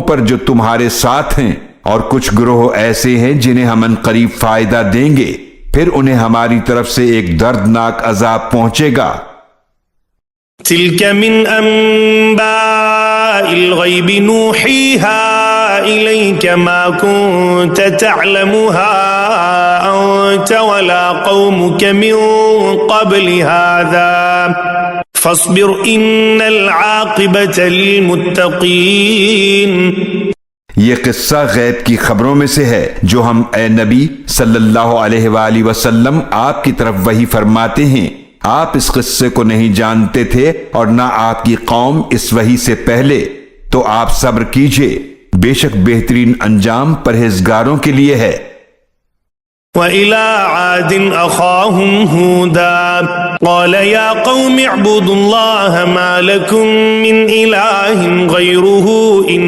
پر جو تمہارے ساتھ ہیں، اور کچھ گروہ ایسے ہیں جنہیں ہم عنقریب فائدہ دیں گے، پھر انہیں ہماری طرف سے ایک دردناک عذاب پہنچے گا۔ تلك من انباء الغیب نوحیها الیک ما كنت تعلمها انت ولا قومك من قبل هذا فاصبر ان العاقبۃ للمتقین۔ یہ قصہ غیب کی خبروں میں سے ہے جو ہم اے نبی صلی اللہ علیہ وآلہ وسلم آپ کی طرف وحی فرماتے ہیں۔ آپ اس قصے کو نہیں جانتے تھے اور نہ آپ کی قوم اس وحی سے پہلے، تو آپ صبر کیجئے، بے شک بہترین انجام پرہیزگاروں کے لیے ہے۔ وَإِلَىٰ عَادٍ أَخَاهُمْ هُودًا قَالَ يَا قَوْمِ اعْبُدُوا اللَّهَ مَا لَكُم مِّنْ إِلَٰهٍ غَيْرُهُ إِنْ